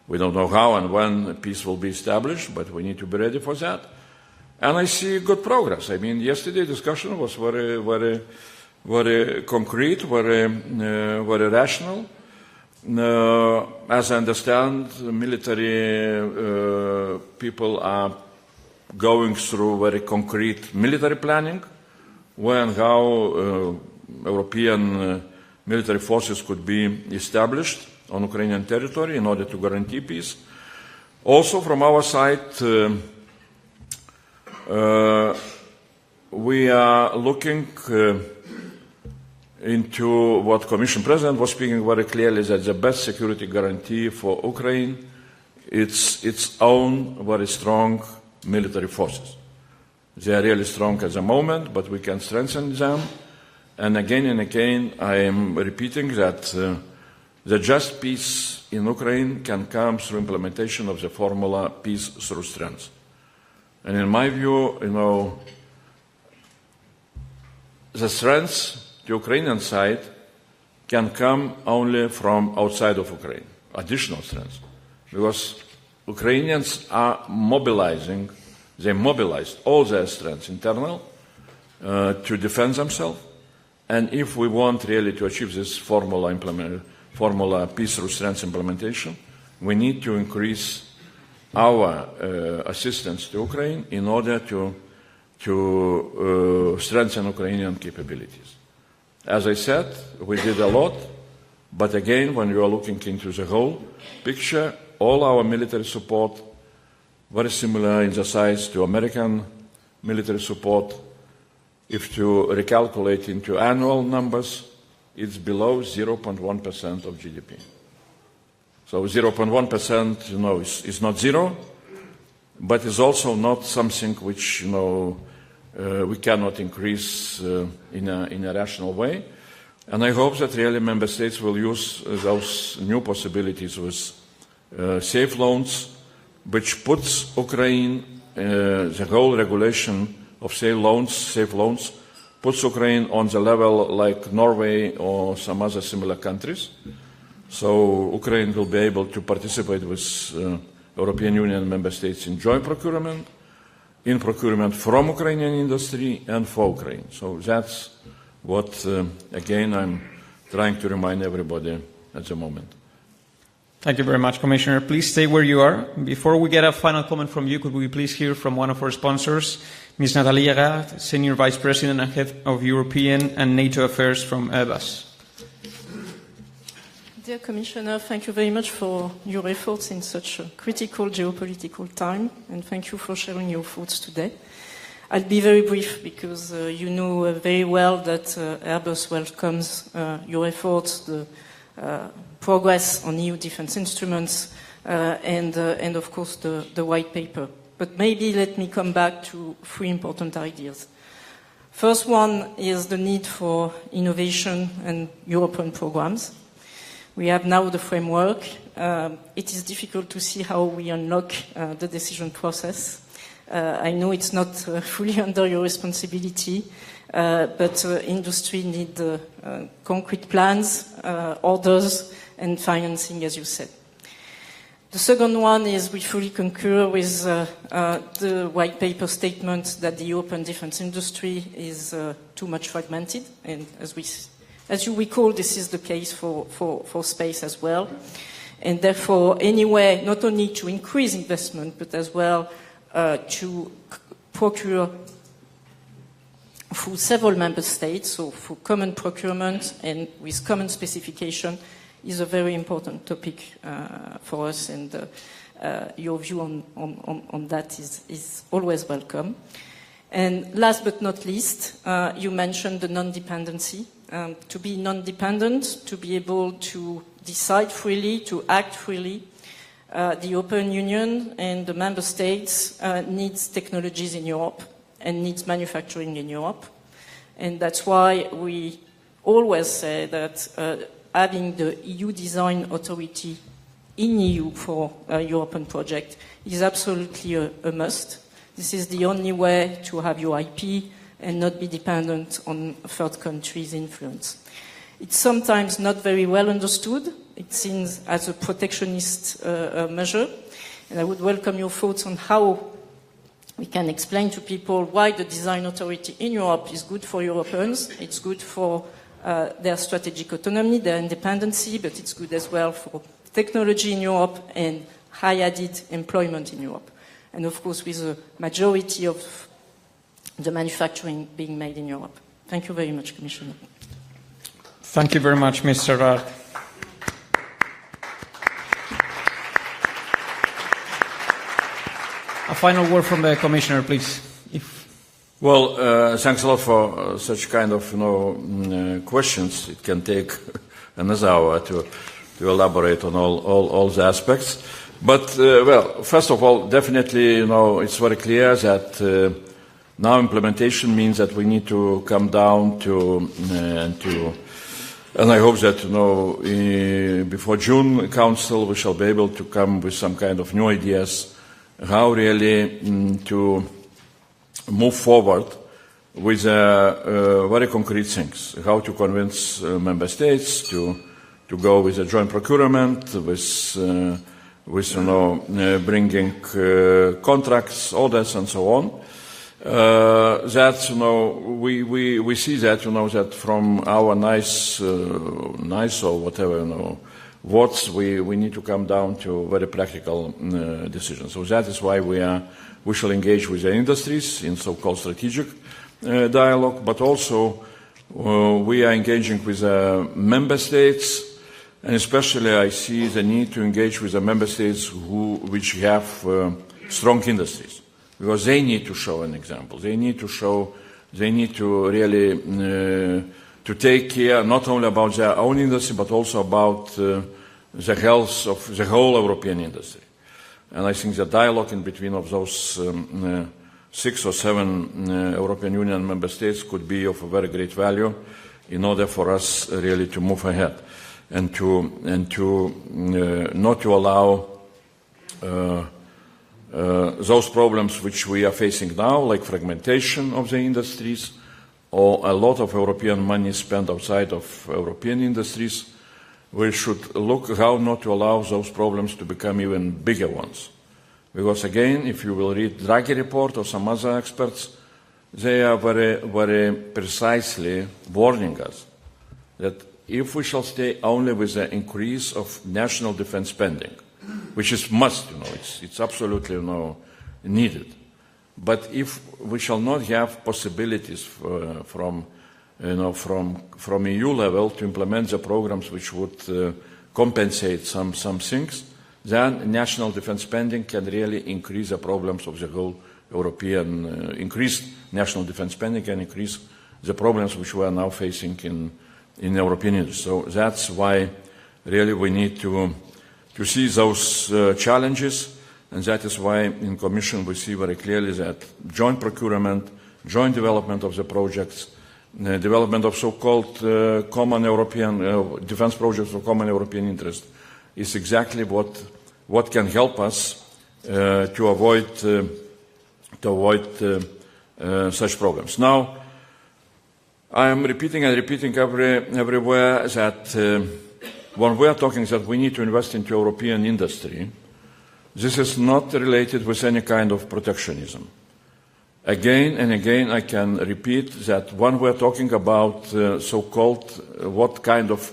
we don't know how and when peace will be established, but we need to be ready for that. And I see good progress. I mean, yesterday discussion was very concrete, very rational. As I understand, military people are going through very concrete military planning, when and how European military forces could be established on Ukrainian territory in order to guarantee peace. Also, from our side, we are looking into what Commission President was speaking very clearly, that the best security guarantee for Ukraine is its own very strong military forces. They are really strong at the moment, but we can strengthen them. And again, I am repeating that the just peace in Ukraine can come through implementation of the formula peace through strength. And in my view, the strength, the Ukrainian side, can come only from outside of Ukraine, additional strength. Because Ukrainians are mobilizing, they mobilized all their strengths internal to defend themselves. And if we want really to achieve this formula peace through strength implementation, we need to increase our assistance to Ukraine in order to strengthen Ukrainian capabilities. As I said, we did a lot, but again, when you are looking into the whole picture, all our military support, very similar in the size to American military support. If you recalculate into annual numbers, it's below 0.1% of GDP. So 0.1%, is not zero, but is also not something which, we cannot increase in a rational way. And I hope that really member states will use those new possibilities with safe loans, which puts Ukraine, the whole regulation of safe loans, puts Ukraine on the level like Norway or some other similar countries. So Ukraine will be able to participate with European Union member states in joint procurement, in procurement from Ukrainian industry and for Ukraine. So that's what, again, I'm trying to remind everybody at the moment. Thank you very much, Commissioner. Please stay where you are. Before we get a final comment from you, could we please hear from one of our sponsors, Ms. Nathalie Lagarde, Senior Vice President and Head of European and NATO Affairs from Airbus. Dear Commissioner, thank you very much for your efforts in such a critical geopolitical time, and thank you for sharing your thoughts today. I'll be very brief because you know very well that Airbus welcomes your efforts, the progress on EU defense instruments, and of course the white paper. But maybe let me come back to three important ideas. First one is the need for innovation and European programs. We have now the framework. It is difficult to see how we unlock the decision process. I know it's not fully under your responsibility, but industry need concrete plans, orders, and financing, as you said. The second one is we fully concur with the white paper statement that the European defense industry is too much fragmented, and as you recall, this is the case for space as well. And therefore, anyway, not only to increase investment, but as well to procure through several member states, so for common procurement and with common specification, is a very important topic for us, and your view on that is always welcome. And last but not least, you mentioned the non-dependency. To be non-dependent, to be able to decide freely, to act freely, the European Union and the member states needs technologies in Europe and needs manufacturing in Europe. And that's why we always say that having the EU design authority in EU for a European project is absolutely a must. This is the only way to have your IP and not be dependent on third countries' influence. It's sometimes not very well understood. It seems as a protectionist measure. And I would welcome your thoughts on how we can explain to people why the design authority in Europe is good for Europeans. It's good for their strategic autonomy, their independency, but it's good as well for technology in Europe and high added employment in Europe. And of course, with a majority of the manufacturing being made in Europe. Thank you very much, Commissioner. Thank you very much, Mr. Rath. A final word from the Commissioner, please. Well, thanks a lot for such kind of questions. It can take another hour to elaborate on all the aspects. But, well, first of all, definitely, it's very clear that now implementation means that we need to come down and I hope that, before June Council, we shall be able to come with some kind of new ideas how really to move forward with very concrete things, how to convince member states to go with a joint procurement, with bringing contracts, orders, and so on. That we see that that from our nice or whatever words we need to come down to very practical decisions. So that is why we shall engage with the industries in so-called strategic dialogue, but also we are engaging with member states. And especially I see the need to engage with the member states which have strong industries, because they need to show an example. They need to really to take care not only about their own industry, but also about the health of the whole European industry. And I think the dialogue in between of those 6 or 7 European Union member states could be of a very great value in order for us really to move ahead. And to not to allow those problems which we are facing now, like fragmentation of the industries, or a lot of European money spent outside of European industries. We should look how not to allow those problems to become even bigger ones. Because again, if you will read Draghi report or some other experts, they are very, very precisely warning us that if we shall stay only with the increase of national defense spending, which is must, it's absolutely needed. But if we shall not have possibilities from EU level to implement the programs which would compensate some things, then national defense spending can really increase the problems of the whole European. Increased national defense spending can increase the problems which we are now facing in European industry. So that's why really we need to see those challenges, and that is why in Commission we see very clearly that joint procurement, joint development of the projects, development of so-called common European defense projects of common European interest is exactly what can help us to avoid such problems. Now, I am repeating everywhere that when we are talking that we need to invest into European industry, this is not related with any kind of protectionism. Again and again, I can repeat that when we are talking about so-called what kind of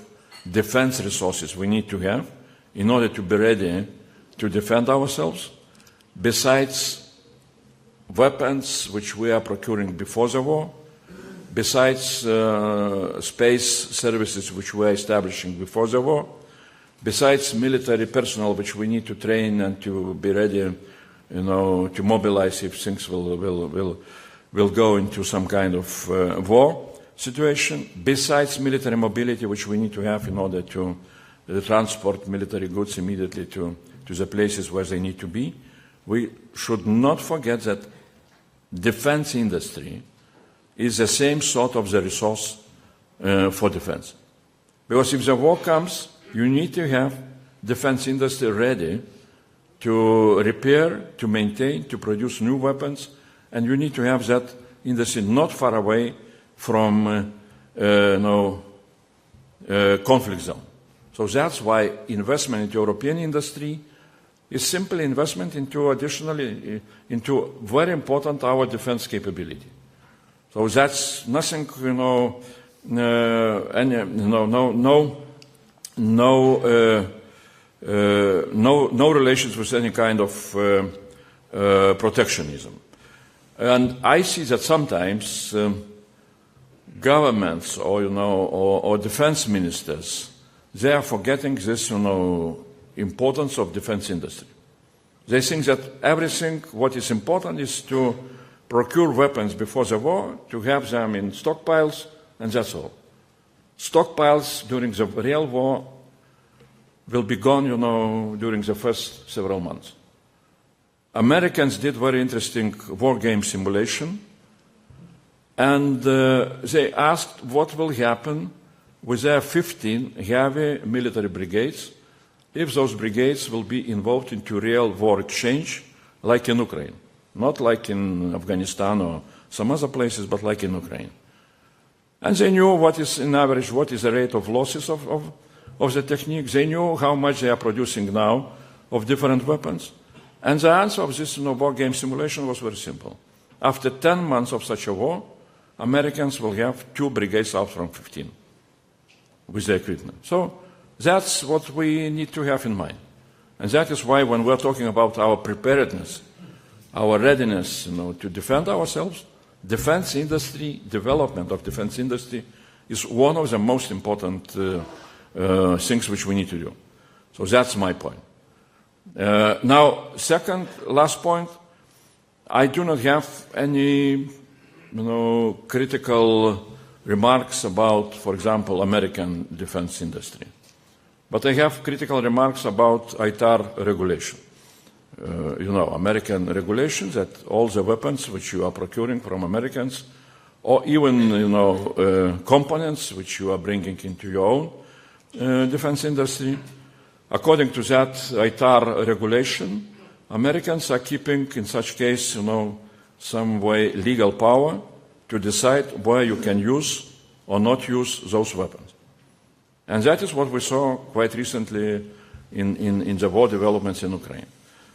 defense resources we need to have in order to be ready to defend ourselves, besides weapons which we are procuring before the war, besides space services which we are establishing before the war, besides military personnel, which we need to train and to be ready, to mobilize if things will go into some kind of war situation, besides military mobility, which we need to have in order to transport military goods immediately to the places where they need to be, we should not forget that defense industry is the same sort of the resource for defense. Because if the war comes, you need to have defense industry ready to repair, to maintain, to produce new weapons, and you need to have that industry not far away from conflict zone. So that's why investment into European industry is simply investment into into very important our defense capability. So that's nothing, no relations with any kind of protectionism. And I see that sometimes governments or defense ministers, they are forgetting this, importance of defense industry. They think that everything what is important is to procure weapons before the war, to have them in stockpiles, and that's all. Stockpiles during the real war will be gone, during the first several months. Americans did very interesting war game simulation, and they asked what will happen with their 15 heavy military brigades if those brigades will be involved into real war exchange, like in Ukraine. Not like in Afghanistan or some other places, but like in Ukraine. And they knew what is, in average, what is the rate of losses of the technique. They knew how much they are producing now of different weapons. And the answer of this war game simulation was very simple. After 10 months of such a war, Americans will have 2 brigades out from 15 with the equipment. So that's what we need to have in mind. And that is why when we're talking about our preparedness, our readiness to defend ourselves, defense industry, development of defense industry is one of the most important things which we need to do. So that's my point. Now, last point, I do not have any critical remarks about, for example, American defense industry. But I have critical remarks about ITAR regulation. American regulations that all the weapons which you are procuring from Americans, or even, components which you are bringing into your own defense industry, according to that ITAR regulation, Americans are keeping, in such case, some way legal power to decide where you can use or not use those weapons. And that is what we saw quite recently in the war developments in Ukraine.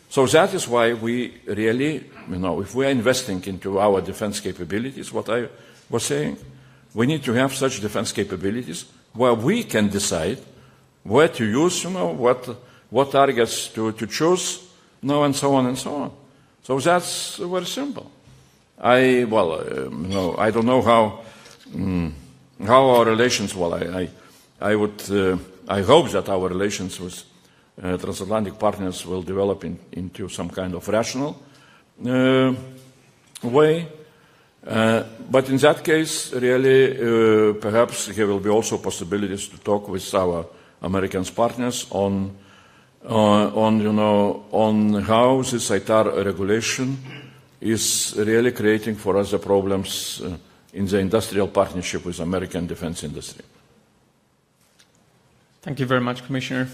So that is why we really, if we are investing into our defense capabilities, what I was saying, we need to have such defense capabilities where we can decide where to use, what targets to choose, and so on and so on. So that's very simple. I don't know how our relations. I hope that our relations with transatlantic partners will develop into some kind of rational way. But in that case, really, perhaps there will be also possibilities to talk with our American partners on how this ITAR regulation is really creating for us the problems in the industrial partnership with American defense industry. Thank you very much, Commissioner.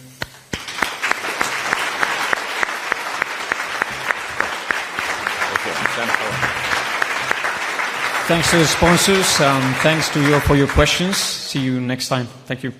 Thanks to the sponsors. Thanks to you for your questions. See you next time. Thank you.